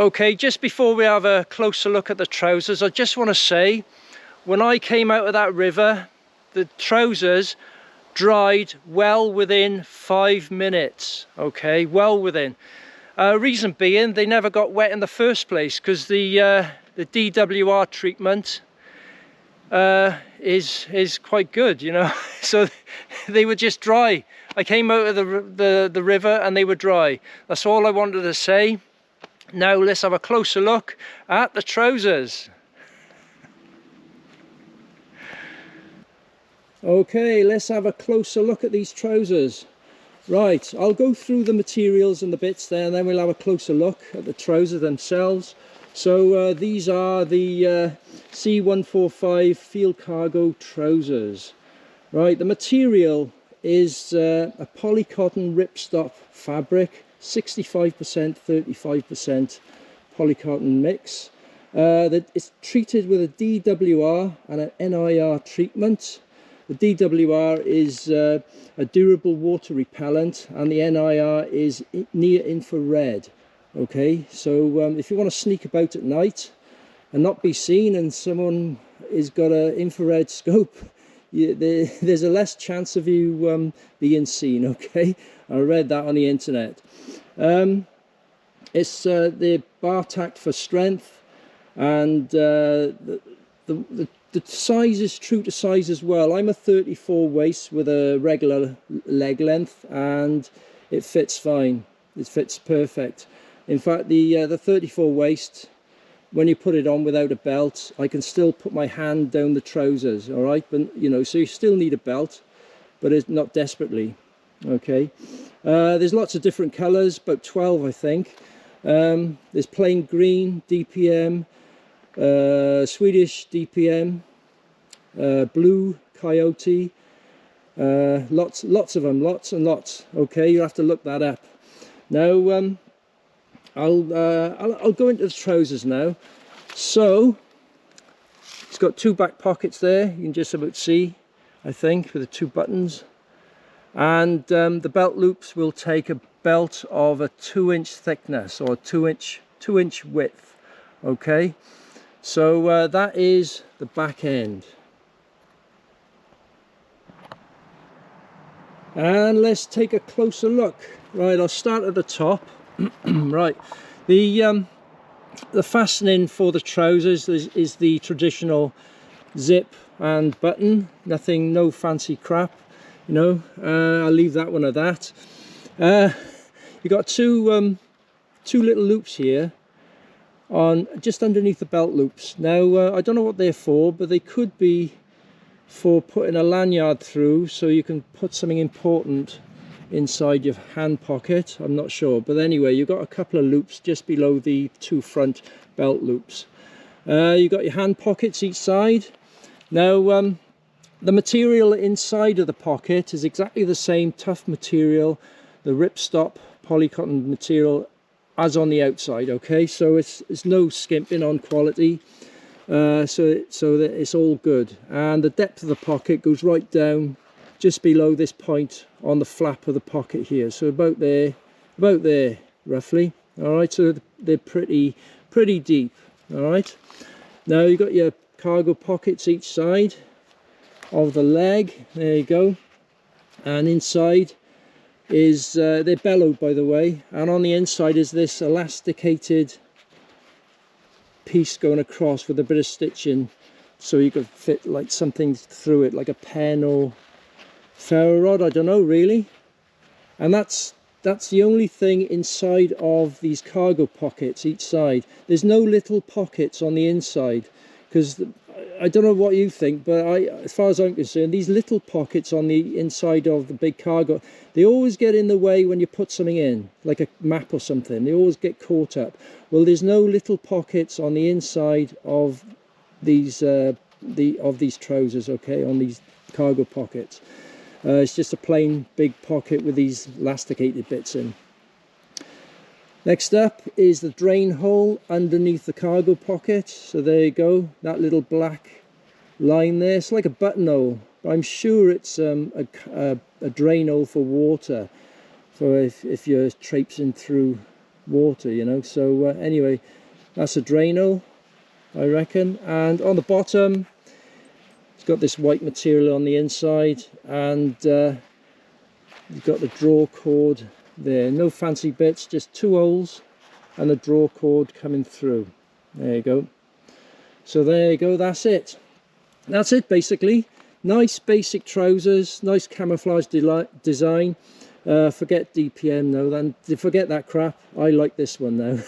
Okay, just before we have a closer look at the trousers, I just want to say, when I came out of that river, the trousers dried well within 5 minutes. Okay, well within. Reason being, they never got wet in the first place, because the DWR treatment is quite good, you know. So they were just dry. I came out of the river and they were dry. That's all I wanted to say. Now let's have a closer look at the trousers. Okay, let's have a closer look at these trousers. Right, I'll go through the materials and the bits there, and then we'll have a closer look at the trousers themselves. So these are the C145 field cargo trousers. Right, the material is a polycotton ripstop fabric, 65%, 35% polycotton mix. It's treated with a DWR and an NIR treatment. The DWR is a durable water repellent, and the NIR is near infrared. Okay, so if you want to sneak about at night and not be seen, and someone has got an infrared scope, there's a less chance of you being seen. Okay, I read that on the internet. It's the bar tacked for strength, and the size is true to size as well. I'm a 34 waist with a regular leg length, and it fits fine. It fits perfect. In fact, the 34 waist, when you put it on without a belt, I can still put my hand down the trousers, all right? But, you know, so you still need a belt, but it's not desperately, okay? There's lots of different colours, about 12, I think. There's plain green, DPM, Swedish DPM, blue, coyote, lots of them, lots and lots. Okay, you have to look that up. Now I'll go into the trousers now. So it's got two back pockets there, you can just about see, I think, with the two buttons, and the belt loops will take a belt of a 2-inch thickness, or 2-inch width. Okay, so that is the back end. And let's take a closer look. Right, I'll start at the top. Right, the fastening for the trousers is the traditional zip and button. Nothing, no fancy crap, you know. I'll leave that one at that. You got two little loops here on just underneath the belt loops. Now I don't know what they're for, but they could be for putting a lanyard through, so you can put something important inside your hand pocket. I'm not sure, but anyway, you've got a couple of loops just below the two front belt loops. You've got your hand pockets each side. Now the material inside of the pocket is exactly the same tough material, the ripstop polycotton material, as on the outside. Okay, so it's no skimping on quality. So that it's all good, and the depth of the pocket goes right down just below this point on the flap of the pocket here, so about there roughly. All right, so they're pretty deep. All right, now you've got your cargo pockets each side of the leg. There you go. And inside is they're bellowed, by the way, and on the inside is this elasticated piece going across with a bit of stitching, so you could fit like something through it, like a pen or ferro rod, I don't know really. And that's the only thing inside of these cargo pockets each side. There's no little pockets on the inside, because I don't know what you think, but as far as I'm concerned, these little pockets on the inside of the big cargo, they always get in the way when you put something in, like a map or something. They always get caught up. Well, there's no little pockets on the inside of these trousers, okay, on these cargo pockets. It's just a plain big pocket with these elasticated bits in. Next up is the drain hole underneath the cargo pocket. So there you go, that little black line there. It's like a buttonhole, but I'm sure it's a drain hole for water, for if you're traipsing through water, you know. So anyway, that's a drain hole, I reckon. And on the bottom, got this white material on the inside, and you've got the draw cord there. No fancy bits, just 2 holes and a draw cord coming through. There you go. So there you go, that's it. That's it basically. Nice basic trousers, nice camouflage design. Forget DPM though, then forget that crap. I like this one now.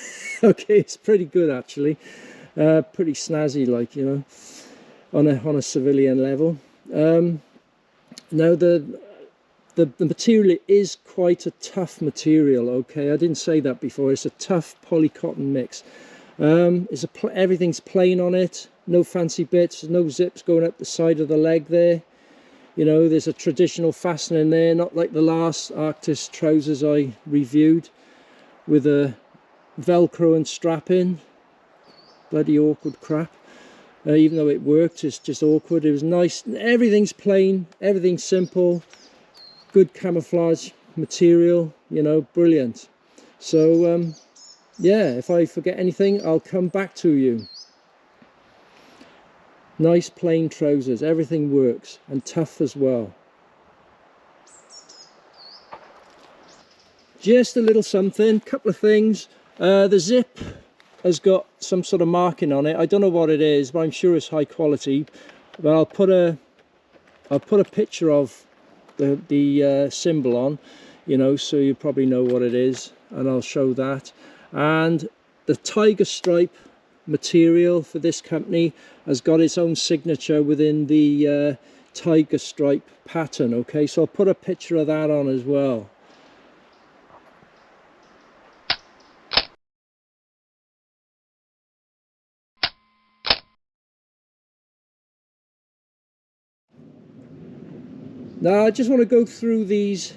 Okay, it's pretty good actually. Pretty snazzy, like, you know, on a civilian level. Now the material is quite a tough material. Okay, I didn't say that before. It's a tough polycotton mix. Everything's plain on it, no fancy bits, no zips going up the side of the leg there. You know, there's a traditional fastening there, not like the last Arktis trousers I reviewed with a velcro and strap in. Bloody awkward crap. Even though it worked, it's just awkward. It was nice. Everything's plain, everything's simple, good camouflage material, you know, brilliant. So yeah, if I forget anything, I'll come back to you. Nice plain trousers, everything works, and tough as well. Just a little something, couple of things. The zip has got some sort of marking on it. I don't know what it is, but I'm sure it's high quality. But I'll put a picture of the symbol on, you know, so you probably know what it is, and I'll show that. And the tiger stripe material for this company has got its own signature within the tiger stripe pattern. Okay, so I'll put a picture of that on as well. Now I just want to go through these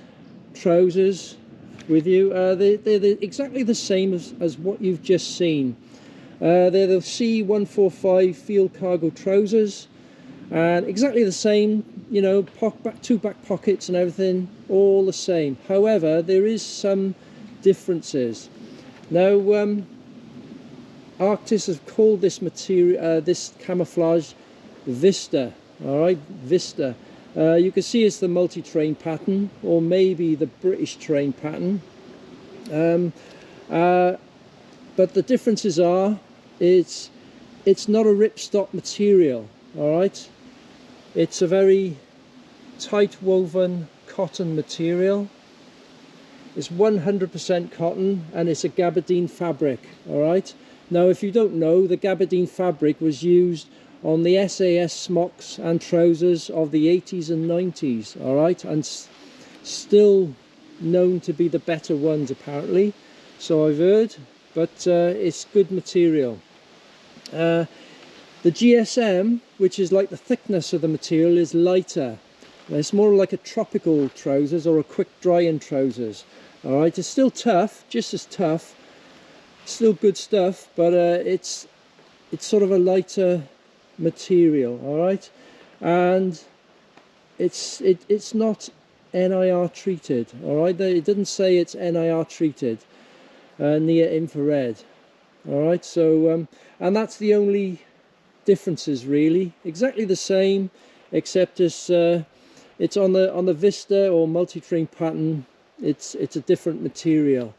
trousers with you. They're exactly the same as what you've just seen. They're the C145 field cargo trousers, and exactly the same, you know, two back pockets and everything, all the same. However, there is some differences. Now Arktis has called this material, this camouflage, Vista. All right, Vista. You can see it's the multi-train pattern, or maybe the British train pattern. But the differences are, it's not a ripstop material. All right, it's a very tight woven cotton material. It's 100% cotton, and it's a gabardine fabric. All right. Now, if you don't know, the gabardine fabric was used on the SAS smocks and trousers of the 80s and 90s, all right, and still known to be the better ones apparently, so I've heard, but it's good material. The GSM, which is like the thickness of the material, is lighter. It's more like a tropical trousers or a quick drying trousers. All right, it's still tough, just as tough, still good stuff, but it's sort of a lighter material. All right, and it's not NIR treated. All right, it didn't say it's NIR treated, near infrared. All right, so and that's the only differences really. Exactly the same, except it's on the Vista or multi-train pattern. It's a different material.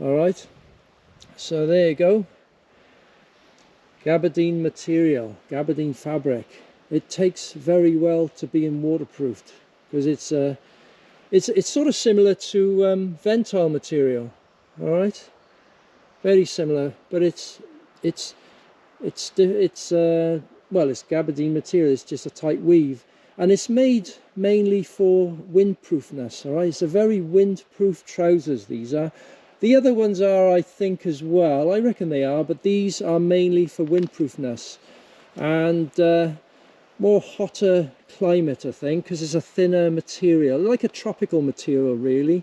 All right, so there you go. Gabardine material, gabardine fabric. It takes very well to being waterproofed, because it's sort of similar to Ventile material. All right, very similar, but it's well, it's gabardine material. It's just a tight weave, and it's made mainly for windproofness. All right, it's a very windproof trousers. These are. The other ones are, I think, as well. I reckon they are, but these are mainly for windproofness and more hotter climate, I think, because it's a thinner material, like a tropical material, really.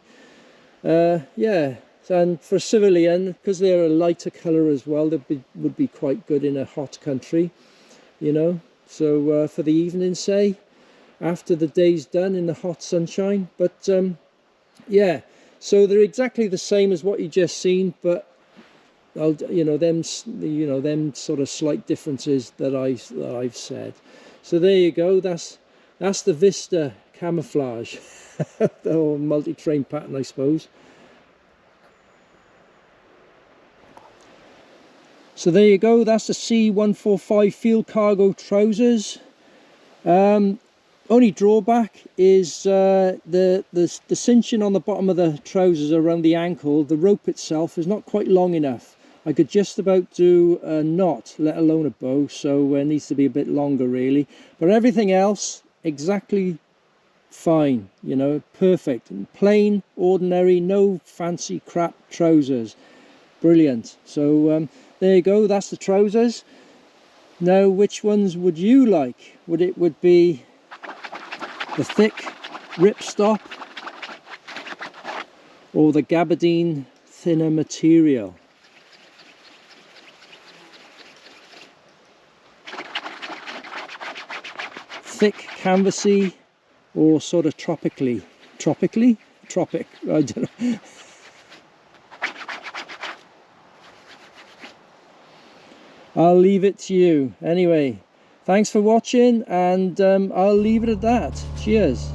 Yeah, and for civilian, because they're a lighter colour as well, they would be quite good in a hot country, you know. So for the evening, say, after the day's done in the hot sunshine. But yeah. So they're exactly the same as what you just seen, but them sort of slight differences that I've said. So there you go, that's the Vista camouflage. The whole multi-train pattern, I suppose. So there you go, that's the C145 field cargo trousers. Only drawback is the cinching on the bottom of the trousers around the ankle. The rope itself is not quite long enough. I could just about do a knot, let alone a bow, so it needs to be a bit longer really. But everything else, exactly fine, you know, perfect. Plain, ordinary, no fancy crap trousers. Brilliant. So there you go, that's the trousers. Now, which ones would you like? Would be the thick ripstop or the gabardine thinner material? Thick canvasy or sort of tropic, I don't know. I'll leave it to you. Anyway, thanks for watching, and I'll leave it at that. Cheers.